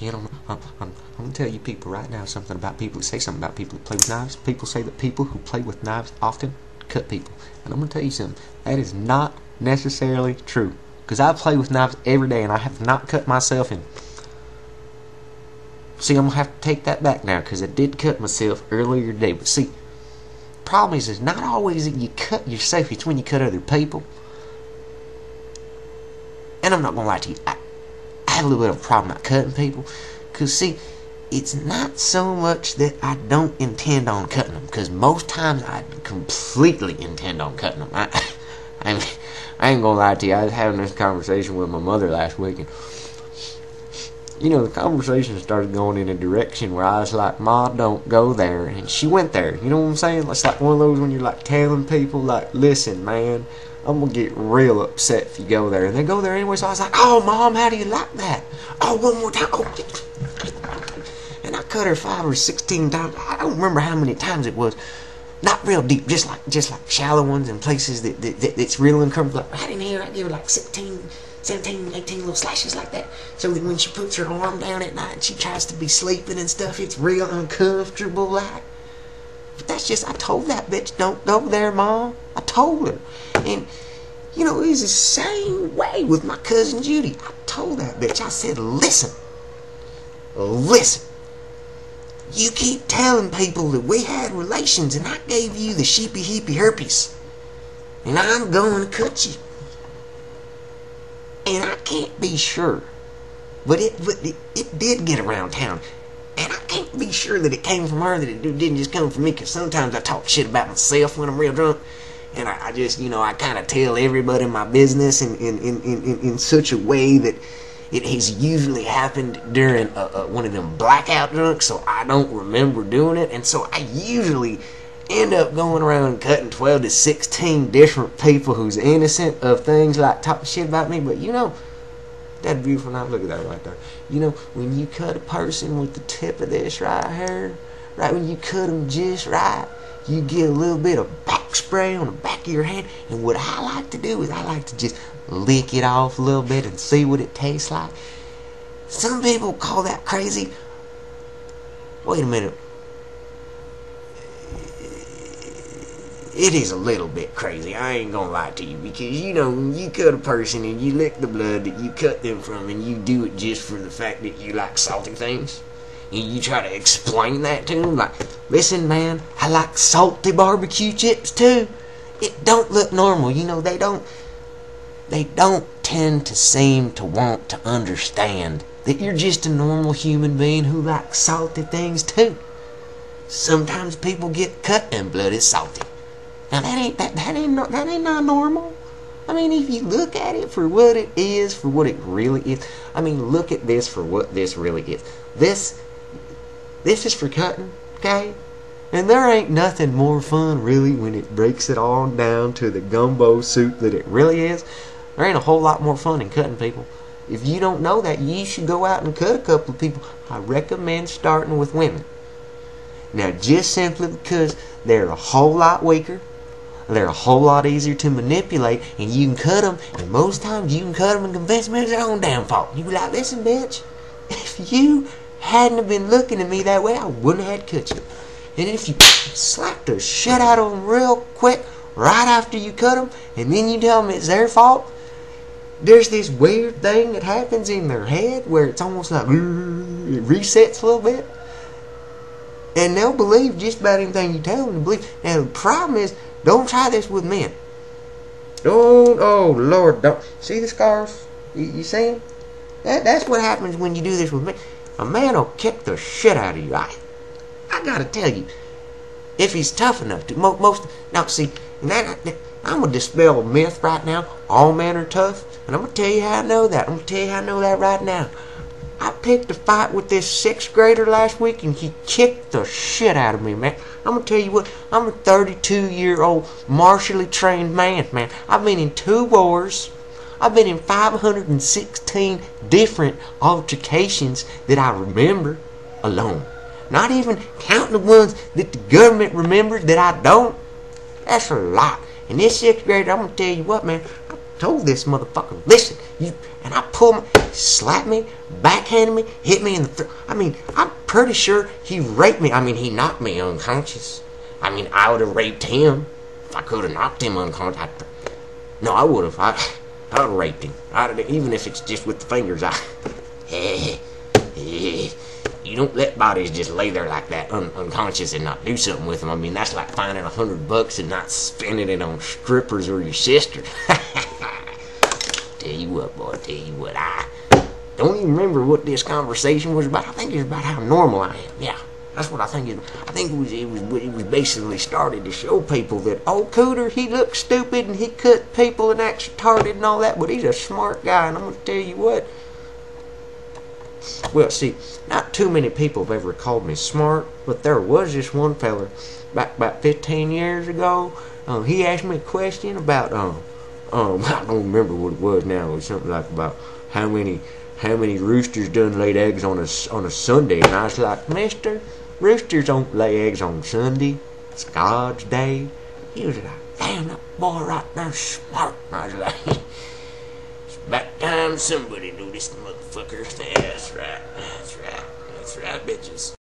And I'm gonna tell you people right now something about people who say something about people who play with knives. People say that people who play with knives often cut people. And I'm gonna tell you something. That is not necessarily true. Because I play with knives every day and I have not cut myself in. See, I'm gonna have to take that back now because I did cut myself earlier today. But see, the problem is it's not always that you cut yourself, it's when you cut other people. And I'm not gonna lie to you, I have a little bit of a problem not cutting people. Because see, it's not so much that I don't intend on cutting them. Because most times I completely intend on cutting them. I ain't gonna lie to you, I was having this conversation with my mother last week. And you know, the conversation started going in a direction where I was like, Ma, don't go there. And she went there. You know what I'm saying? It's like one of those when you're like telling people, like, listen, man, I'm going to get real upset if you go there. And they go there anyway. So I was like, oh, Mom, how do you like that? Oh, one more time. Oh. And I cut her 5 or 16 times. I don't remember how many times it was. Not real deep, just like shallow ones in places that's real uncomfortable. Like right in here, I give her like 17, 18 little slashes like that. So that when she puts her arm down at night and she tries to be sleeping and stuff, it's real uncomfortable like. But that's just, I told that bitch, don't go there, Mom. I told her. And, you know, it was the same way with my cousin Judy. I told that bitch, I said, listen. You keep telling people that we had relations and I gave you the sheepy heepy herpes. And I'm going to cut you. And I can't be sure. But it did get around town. And I can't be sure that it came from her, that it didn't just come from me. Because sometimes I talk shit about myself when I'm real drunk. And I just, you know, I kind of tell everybody my business in such a way that it has usually happened during one of them blackout drunks, so I don't remember doing it. And so I usually end up going around cutting 12 to 16 different people who's innocent of things like talking shit about me. But you know, that's beautiful. Now look at that right there. You know, when you cut a person with the tip of this right here, right when you cut them just right, you get a little bit of back spray on the back of your hand. And what I like to do is I like to just lick it off a little bit and see what it tastes like. Some people call that crazy. Wait a minute. It is a little bit crazy, I ain't gonna lie to you, because you know, when you cut a person and you lick the blood that you cut them from, and you do it just for the fact that you like salty things, and you try to explain that to them, like, listen man, I like salty barbecue chips too. It don't look normal, you know, they don't tend to seem to want to understand that you're just a normal human being who likes salty things too. Sometimes people get cut and blood is salty. Now that ain't not normal. I mean, if you look at it for what it is, for what it really is. I mean, look at this for what this really is. This is for cutting, okay? And there ain't nothing more fun really when it breaks it all down to the gumbo soup that it really is. There ain't a whole lot more fun in cutting people. If you don't know that, you should go out and cut a couple of people. I recommend starting with women. Now, just simply because they're a whole lot weaker, they're a whole lot easier to manipulate, and you can cut them, and most times you can cut them and convince them it's their own damn fault. You be like, listen, bitch, if you hadn't have been looking at me that way, I wouldn't have had to cut you. And if you slap the shit out of them real quick, right after you cut them, and then you tell them it's their fault, there's this weird thing that happens in their head where it's almost like it resets a little bit. And they'll believe just about anything you tell them to believe. Now the problem is, don't try this with men. Don't, oh Lord, don't. See the scars? You see them? That's what happens when you do this with men. A man will kick the shit out of you. I gotta tell you, if he's tough enough to. Now see, I'm gonna dispel a myth right now. All men are tough, and I'm gonna tell you how I know that. I'm gonna tell you how I know that right now. I picked a fight with this 6th grader last week, and he kicked the shit out of me, man. I'm gonna tell you what, I'm a 32-year-old martially trained man, man. I've been in 2 wars. I've been in 516 different altercations that I remember alone. Not even counting the ones that the government remembers that I don't. That's a lot. And this 6th grader, I'm gonna tell you what, man. I told this motherfucker, listen, you, and I pulled my, slapped me, backhanded me, hit me in the I mean, I'm pretty sure he raped me. I mean, he knocked me unconscious. I mean, I would have raped him if I could have knocked him unconscious. No, I would have. I would have raped him. Even if it's just with the fingers. You don't let bodies just lay there like that unconscious and not do something with them. I mean, that's like finding $100 and not spending it on strippers or your sister. Tell you what, boy, tell you what, I don't even remember what this conversation was about. I think it's about how normal I am. Yeah, that's what I think it was. I think it was basically started to show people that old Cooter, he looks stupid and he cut people and acts retarded and all that, but he's a smart guy, and I'm going to tell you what. Well, see, not too many people have ever called me smart, but there was this one feller back about 15 years ago. He asked me a question about I don't remember what it was now. It was something like about how many roosters done laid eggs on a Sunday, and I was like, Mister, roosters don't lay eggs on Sunday. It's God's day. He was like, damn, that boy right there's smart. And I was like, it's about time somebody knew this motherfucker. That's right, bitches.